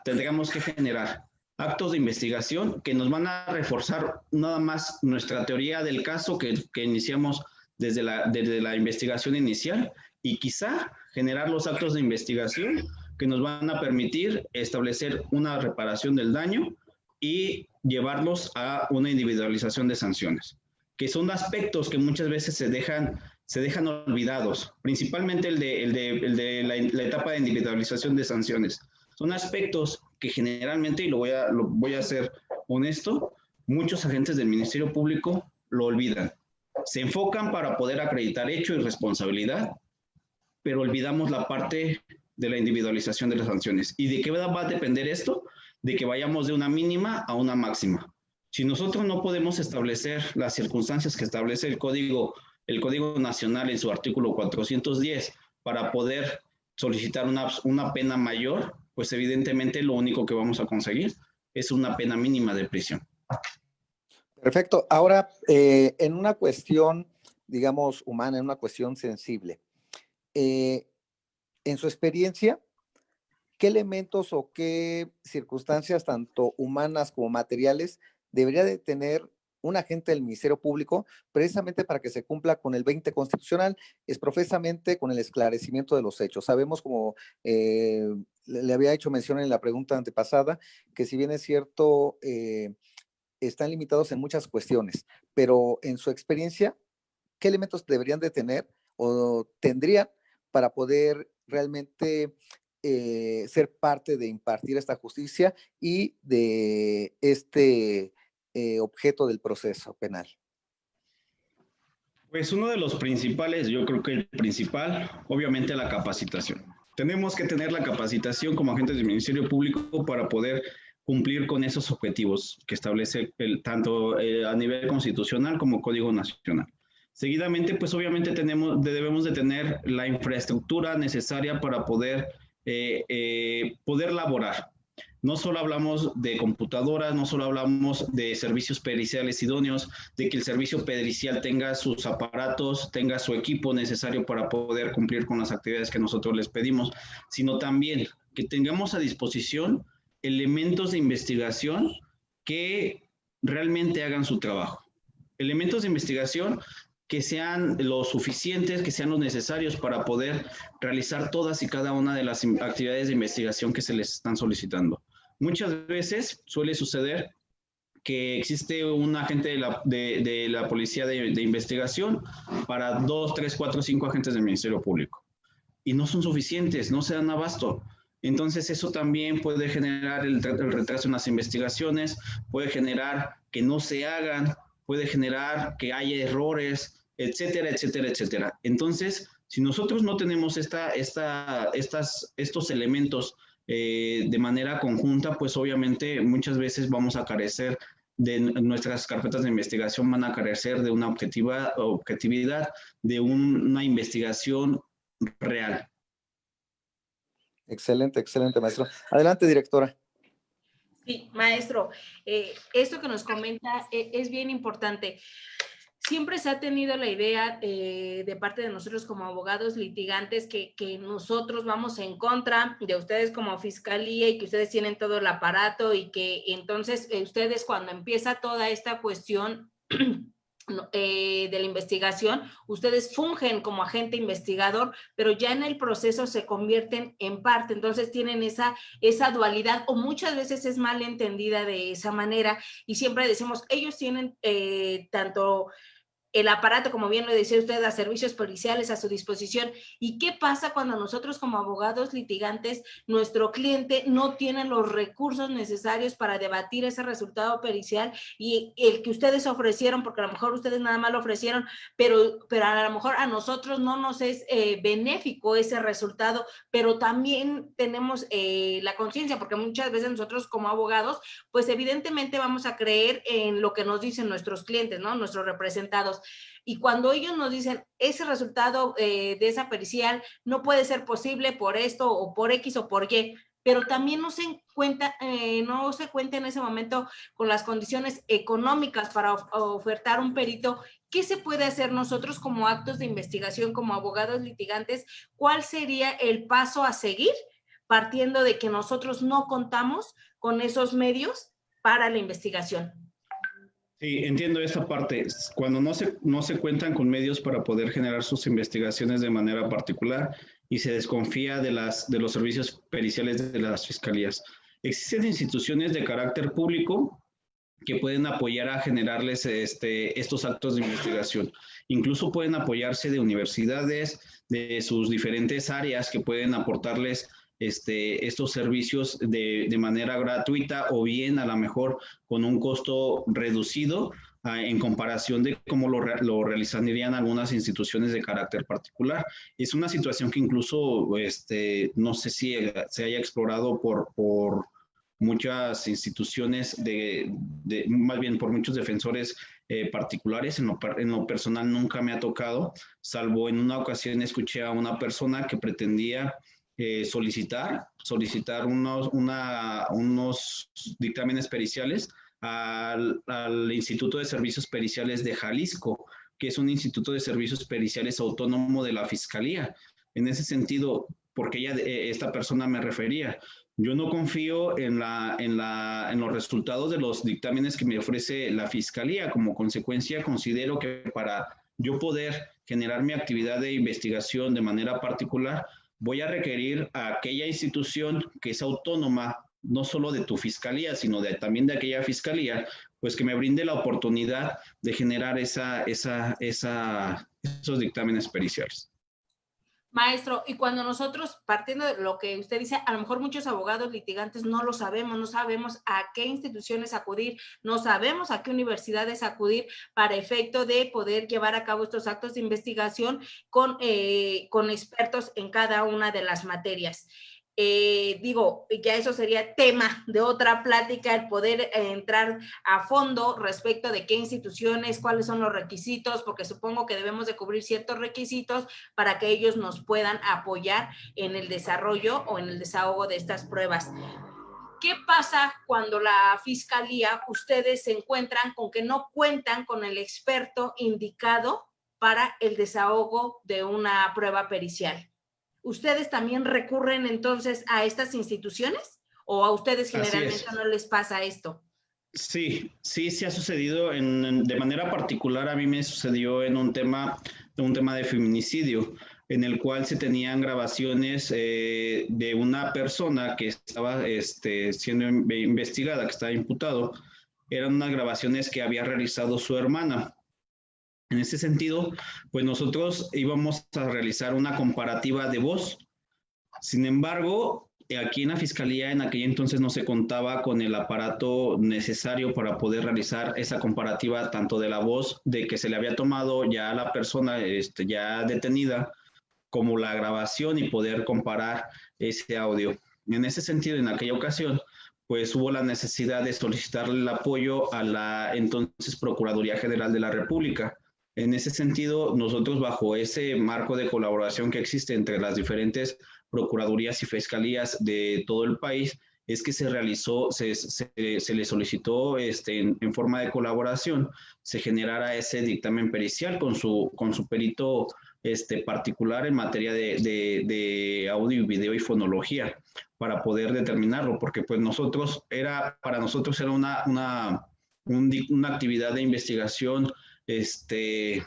tendríamos que generar actos de investigación que nos van a reforzar nada más nuestra teoría del caso que iniciamos desde la investigación inicial y quizá generar los actos de investigación que nos van a permitir establecer una reparación del daño y llevarlos a una individualización de sanciones, que son aspectos que muchas veces se dejan olvidados, principalmente el de la etapa de individualización de sanciones. Son aspectos que generalmente, y lo voy a ser honesto, muchos agentes del Ministerio Público lo olvidan. Se enfocan para poder acreditar hecho y responsabilidad, pero olvidamos la parte de la individualización de las sanciones. ¿Y de qué va a depender esto? De que vayamos de una mínima a una máxima. Si nosotros no podemos establecer las circunstancias que establece el Código Nacional en su artículo 410 para poder solicitar una pena mayor, pues evidentemente lo único que vamos a conseguir es una pena mínima de prisión. Perfecto. Ahora, en una cuestión, digamos, humana, en una cuestión sensible, en su experiencia, ¿qué elementos o qué circunstancias, tanto humanas como materiales, debería de tener un agente del Ministerio Público precisamente para que se cumpla con el 20 constitucional? Es profesamente con el esclarecimiento de los hechos. Sabemos, como le había hecho mención en la pregunta antepasada, que si bien es cierto, están limitados en muchas cuestiones, pero en su experiencia, ¿qué elementos deberían de tener o tendrían para poder realmente ser parte de impartir esta justicia y de este objeto del proceso penal? Pues uno de los principales, yo creo que el principal, obviamente la capacitación. Tenemos que tener la capacitación como agentes del Ministerio Público para poder cumplir con esos objetivos que establece tanto a nivel constitucional como Código Nacional. Seguidamente, pues obviamente debemos de tener la infraestructura necesaria para poder laborar. No solo hablamos de computadoras, no solo hablamos de servicios periciales idóneos, de que el servicio pericial tenga sus aparatos, tenga su equipo necesario para poder cumplir con las actividades que nosotros les pedimos, sino también que tengamos a disposición elementos de investigación que realmente hagan su trabajo. Elementos de investigación que sean lo suficientes, que sean los necesarios para poder realizar todas y cada una de las actividades de investigación que se les están solicitando. Muchas veces suele suceder que existe un agente de la policía de investigación para 2, 3, 4, 5 agentes del Ministerio Público. Y no son suficientes, no se dan abasto. Entonces eso también puede generar el retraso en las investigaciones, puede generar que no se hagan, puede generar que haya errores, etcétera, etcétera, etcétera. Entonces, si nosotros no tenemos estos elementos de manera conjunta, pues obviamente muchas veces vamos a carecer de nuestras carpetas de investigación, van a carecer de una objetividad, de una investigación real. Excelente, excelente, maestro. Adelante, directora. Sí, maestro, esto que nos comenta es bien importante. Siempre se ha tenido la idea de parte de nosotros como abogados litigantes que nosotros vamos en contra de ustedes como fiscalía y que ustedes tienen todo el aparato y que entonces ustedes cuando empieza toda esta cuestión de la investigación, ustedes fungen como agente investigador, pero ya en el proceso se convierten en parte, entonces tienen esa dualidad o muchas veces es mal entendida de esa manera y siempre decimos, ellos tienen tanto el aparato, como bien lo decía usted, a servicios policiales a su disposición. ¿Y qué pasa cuando nosotros como abogados litigantes, nuestro cliente no tiene los recursos necesarios para debatir ese resultado pericial y el que ustedes ofrecieron, porque a lo mejor ustedes nada más lo ofrecieron, pero a lo mejor a nosotros no nos es benéfico ese resultado, pero también tenemos la conciencia, porque muchas veces nosotros como abogados, pues evidentemente vamos a creer en lo que nos dicen nuestros clientes, ¿no? Nuestros representados. Y cuando ellos nos dicen ese resultado de esa pericial no puede ser posible por esto o por X o por Y, pero también no se cuenta en ese momento con las condiciones económicas para ofertar un perito. ¿Qué se puede hacer nosotros como actos de investigación, como abogados litigantes? ¿Cuál sería el paso a seguir partiendo de que nosotros no contamos con esos medios para la investigación? Sí, entiendo esta parte. Cuando no se cuentan con medios para poder generar sus investigaciones de manera particular y se desconfía de los servicios periciales de las fiscalías. Existen instituciones de carácter público que pueden apoyar a generarles estos actos de investigación. Incluso pueden apoyarse de universidades, de sus diferentes áreas que pueden aportarles estos servicios de manera gratuita o bien a lo mejor con un costo reducido en comparación de cómo lo realizarían algunas instituciones de carácter particular. Es una situación que incluso no sé si se haya explorado por muchas instituciones, más bien por muchos defensores particulares. En lo personal nunca me ha tocado, salvo en una ocasión escuché a una persona que pretendía solicitar unos dictámenes periciales al Instituto de Servicios Periciales de Jalisco, que es un instituto de servicios periciales autónomo de la Fiscalía. En ese sentido, porque esta persona me refería. Yo no confío en los resultados de los dictámenes que me ofrece la Fiscalía. Como consecuencia, considero que para yo poder generar mi actividad de investigación de manera particular, voy a requerir a aquella institución que es autónoma, no solo de tu fiscalía, sino también de aquella fiscalía, pues que me brinde la oportunidad de generar esos dictámenes periciales. Maestro, y cuando nosotros, partiendo de lo que usted dice, a lo mejor muchos abogados litigantes no lo sabemos, no sabemos a qué instituciones acudir, no sabemos a qué universidades acudir para efecto de poder llevar a cabo estos actos de investigación con expertos en cada una de las materias. Digo, ya eso sería tema de otra plática, el poder entrar a fondo respecto de qué instituciones, cuáles son los requisitos, porque supongo que debemos de cubrir ciertos requisitos para que ellos nos puedan apoyar en el desarrollo o en el desahogo de estas pruebas. ¿Qué pasa cuando la Fiscalía, ustedes se encuentran con que no cuentan con el experto indicado para el desahogo de una prueba pericial? ¿Ustedes también recurren entonces a estas instituciones o a ustedes generalmente no les pasa esto? Sí ha sucedido de manera particular. A mí me sucedió en un tema de feminicidio, en el cual se tenían grabaciones de una persona que estaba siendo investigada, que estaba imputado. Eran unas grabaciones que había realizado su hermana. En ese sentido, pues nosotros íbamos a realizar una comparativa de voz. Sin embargo, aquí en la Fiscalía en aquel entonces no se contaba con el aparato necesario para poder realizar esa comparativa, tanto de la voz de que se le había tomado ya a la persona ya detenida, como la grabación, y poder comparar ese audio. En ese sentido, en aquella ocasión, pues hubo la necesidad de solicitarle el apoyo a la entonces Procuraduría General de la República. En ese sentido, nosotros, bajo ese marco de colaboración que existe entre las diferentes procuradurías y fiscalías de todo el país, es que se realizó, se le solicitó en forma de colaboración, se generara ese dictamen pericial con su perito particular en materia de audio, video y fonología, para poder determinarlo, porque pues para nosotros era una actividad de investigación de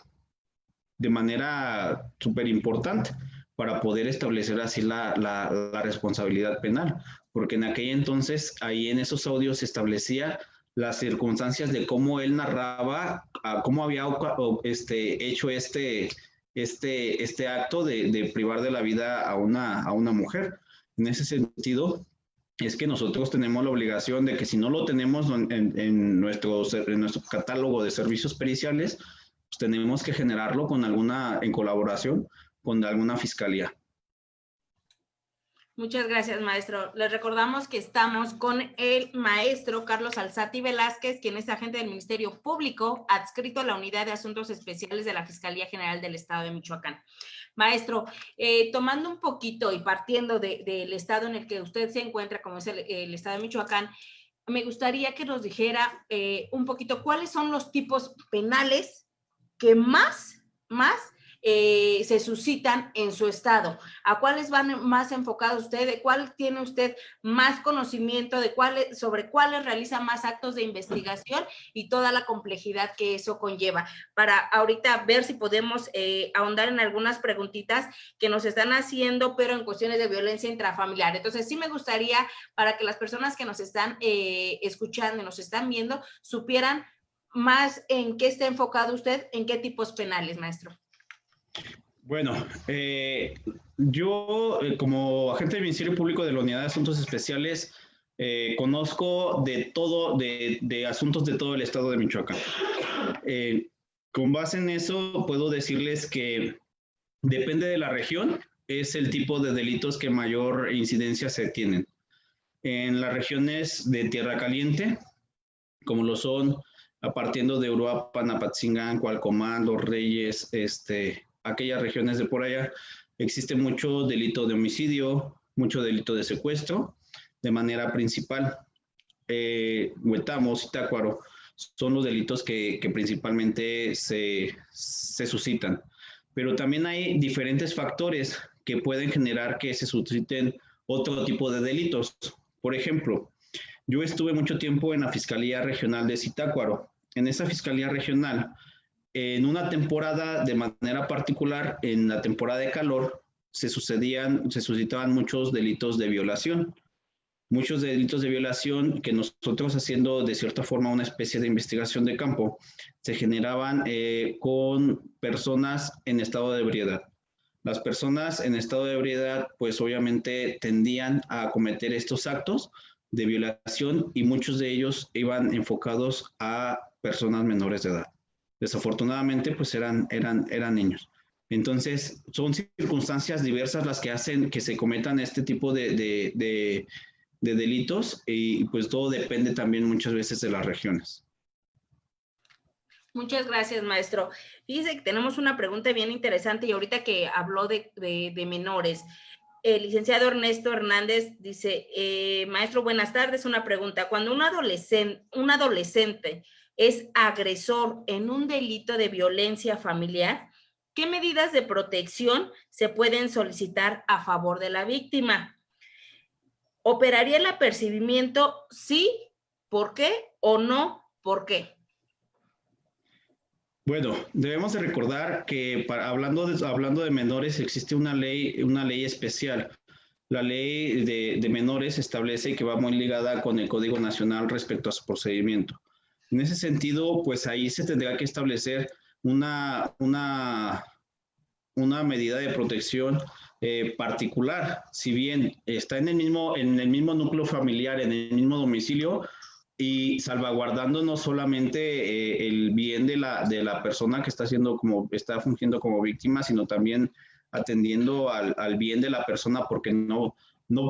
manera súper importante, para poder establecer así la responsabilidad penal, porque en aquel entonces, ahí en esos audios se establecía las circunstancias de cómo él narraba, cómo había hecho este acto de privar de la vida a una mujer. En ese sentido, es que nosotros tenemos la obligación de que, si no lo tenemos en nuestro catálogo de servicios periciales, pues tenemos que generarlo en colaboración con alguna fiscalía. Muchas gracias, maestro. Les recordamos que estamos con el maestro Carlos Alzati Velázquez, quien es agente del Ministerio Público, adscrito a la Unidad de Asuntos Especiales de la Fiscalía General del Estado de Michoacán. Maestro, tomando un poquito y partiendo del estado en el que usted se encuentra, como es el estado de Michoacán, me gustaría que nos dijera un poquito cuáles son los tipos penales que más se suscitan en su estado. ¿A cuáles van más enfocados usted? ¿De cuál tiene usted más conocimiento? ¿Sobre cuáles realiza más actos de investigación y toda la complejidad que eso conlleva? Para ahorita ver si podemos ahondar en algunas preguntitas que nos están haciendo, pero en cuestiones de violencia intrafamiliar. Entonces, sí me gustaría, para que las personas que nos están escuchando y nos están viendo, supieran más en qué está enfocado usted, en qué tipos penales, maestro. Bueno, yo como agente del Ministerio Público de la Unidad de Asuntos Especiales conozco de todo, de asuntos de todo el estado de Michoacán. Con base en eso puedo decirles que depende de la región, es el tipo de delitos que mayor incidencia se tienen. En las regiones de Tierra Caliente, como lo son, partiendo de Uruapan, Apatzingán, Cualcomán, Los Reyes, aquellas regiones de por allá, existe mucho delito de homicidio, mucho delito de secuestro, de manera principal. Huetamo, Zitácuaro, son los delitos que principalmente se suscitan. Pero también hay diferentes factores que pueden generar que se susciten otro tipo de delitos. Por ejemplo, yo estuve mucho tiempo en la Fiscalía Regional de Zitácuaro. En esa Fiscalía Regional, en una temporada de manera particular, en la temporada de calor, se suscitaban muchos delitos de violación. Muchos delitos de violación que nosotros, haciendo de cierta forma una especie de investigación de campo, se generaban con personas en estado de ebriedad. Las personas en estado de ebriedad, pues obviamente tendían a cometer estos actos de violación y muchos de ellos iban enfocados a personas menores de edad. Desafortunadamente, pues eran niños. Entonces, son circunstancias diversas las que hacen que se cometan este tipo de delitos y pues todo depende también muchas veces de las regiones. Muchas gracias, maestro. Fíjese que tenemos una pregunta bien interesante y ahorita que habló de menores. El licenciado Ernesto Hernández dice, maestro, buenas tardes, una pregunta. Cuando un adolescente es agresor en un delito de violencia familiar, ¿qué medidas de protección se pueden solicitar a favor de la víctima? ¿Operaría el apercibimiento? Sí, ¿por qué? ¿O no? ¿Por qué? Bueno, debemos de recordar que hablando de menores existe una ley especial. La ley de menores establece que va muy ligada con el Código Nacional respecto a su procedimiento. En ese sentido, pues ahí se tendrá que establecer una medida de protección particular. Si bien está en el mismo núcleo familiar, en el mismo domicilio, y salvaguardando no solamente el bien de la persona que está fungiendo como víctima, sino también atendiendo al bien de la persona, porque no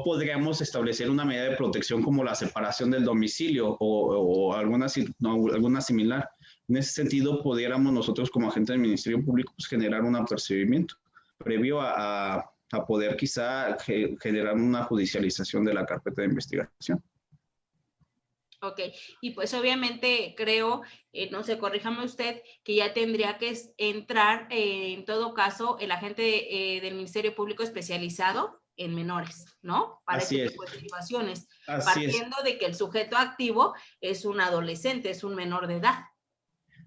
podríamos establecer una medida de protección como la separación del domicilio o alguna similar. En ese sentido, pudiéramos nosotros como agentes del Ministerio Público pues, generar un apercibimiento previo a poder quizá generar una judicialización de la carpeta de investigación. Ok, y pues obviamente creo, no sé, corríjame usted, que ya tendría que entrar en todo caso el agente del Ministerio Público especializado en menores, ¿no? Para este tipo de situaciones, partiendo de que el sujeto activo es un adolescente, es un menor de edad.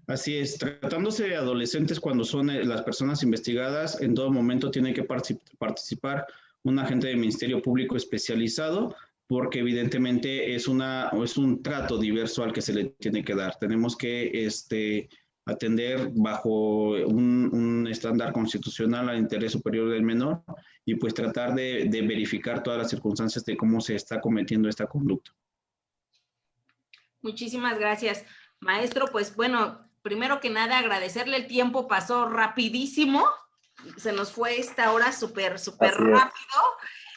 Así es, tratándose de adolescentes cuando son las personas investigadas, en todo momento tiene que participar un agente del Ministerio Público especializado, porque evidentemente es un trato diverso al que se le tiene que dar. Tenemos que atender bajo un estándar constitucional al interés superior del menor y pues tratar de verificar todas las circunstancias de cómo se está cometiendo esta conducta. Muchísimas gracias, maestro. Pues bueno, primero que nada agradecerle, el tiempo pasó rapidísimo, se nos fue esta hora súper rápido.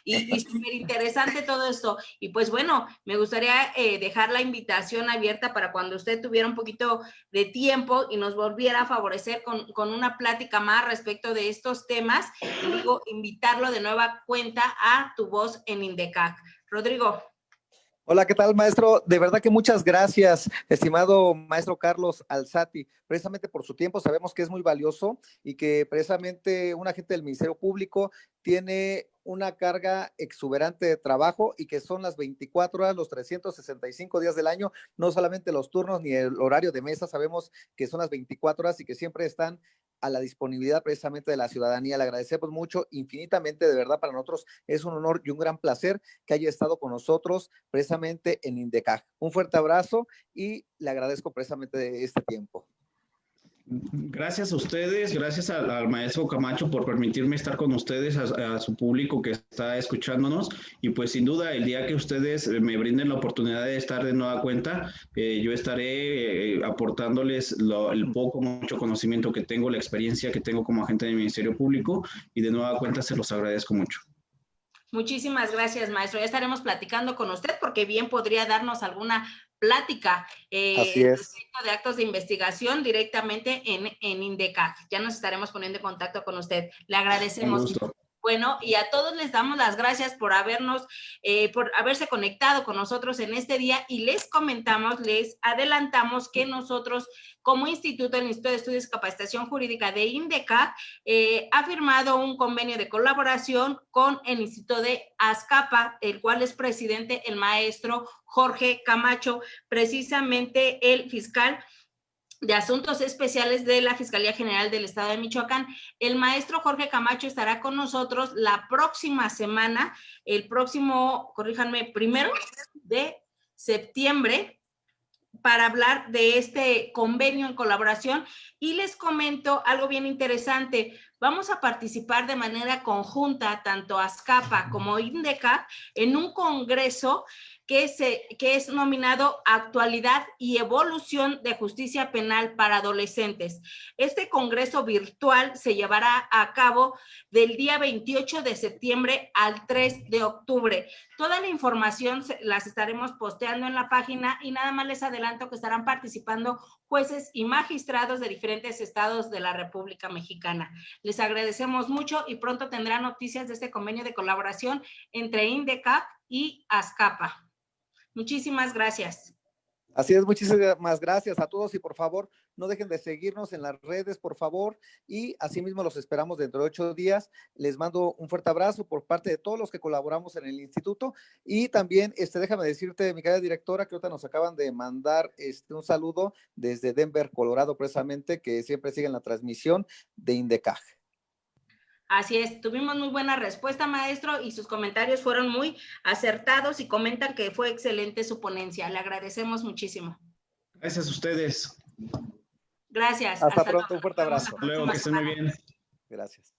Y súper interesante todo esto. Y pues bueno, me gustaría dejar la invitación abierta para cuando usted tuviera un poquito de tiempo y nos volviera a favorecer con una plática más respecto de estos temas. Y digo, invitarlo de nueva cuenta a Tu Voz en INDECAC. Rodrigo. Hola, ¿qué tal, maestro? De verdad que muchas gracias, estimado maestro Carlos Alzati, precisamente por su tiempo. Sabemos que es muy valioso y que precisamente un agente del Ministerio Público tiene una carga exuberante de trabajo y que son las 24 horas, los 365 días del año, no solamente los turnos ni el horario de mesa, sabemos que son las 24 horas y que siempre están a la disponibilidad precisamente de la ciudadanía. Le agradecemos mucho, infinitamente, de verdad, para nosotros es un honor y un gran placer que haya estado con nosotros precisamente en INDECAC. Un fuerte abrazo y le agradezco precisamente de este tiempo. Gracias a ustedes, gracias al maestro Camacho por permitirme estar con ustedes, a su público que está escuchándonos, y pues sin duda el día que ustedes me brinden la oportunidad de estar de nueva cuenta, yo estaré aportándoles mucho conocimiento que tengo, la experiencia que tengo como agente del Ministerio Público, y de nueva cuenta se los agradezco mucho. Muchísimas gracias, maestro. Ya estaremos platicando con usted porque bien podría darnos alguna plática respecto de actos de investigación directamente en INDECAC. Ya nos estaremos poniendo en contacto con usted. Le agradecemos. Bueno, y a todos les damos las gracias por por haberse conectado con nosotros en este día, y les adelantamos que nosotros, como Instituto, el Instituto de Estudios y Capacitación Jurídica de INDECAC, ha firmado un convenio de colaboración con el Instituto de Azcapa, el cual es presidente el maestro Jorge Camacho, precisamente el fiscal de Asuntos Especiales de la Fiscalía General del Estado de Michoacán. El maestro Jorge Camacho estará con nosotros la próxima semana, el próximo, corríjanme, 1 de septiembre, para hablar de este convenio en colaboración. Y les comento algo bien interesante. Vamos a participar de manera conjunta, tanto Azcapa como INDECAC, en un congreso que es nominado Actualidad y Evolución de Justicia Penal para Adolescentes. Este congreso virtual se llevará a cabo del día 28 de septiembre al 3 de octubre. Toda la información las estaremos posteando en la página, y nada más les adelanto que estarán participando jueces y magistrados de diferentes estados de la República Mexicana. Les agradecemos mucho y pronto tendrán noticias de este convenio de colaboración entre INDECAC y Azcapa. Muchísimas gracias. Así es, muchísimas gracias a todos, y por favor, no dejen de seguirnos en las redes, por favor, y asimismo los esperamos dentro de 8 días. Les mando un fuerte abrazo por parte de todos los que colaboramos en el instituto, y también, déjame decirte, mi querida directora, que ahorita nos acaban de mandar un saludo desde Denver, Colorado, precisamente, que siempre siguen la transmisión de INDECAG. Así es, tuvimos muy buena respuesta, maestro, y sus comentarios fueron muy acertados y comentan que fue excelente su ponencia. Le agradecemos muchísimo. Gracias a ustedes. Gracias. Hasta pronto, un fuerte abrazo. Hasta luego, que estén muy bien. Gracias.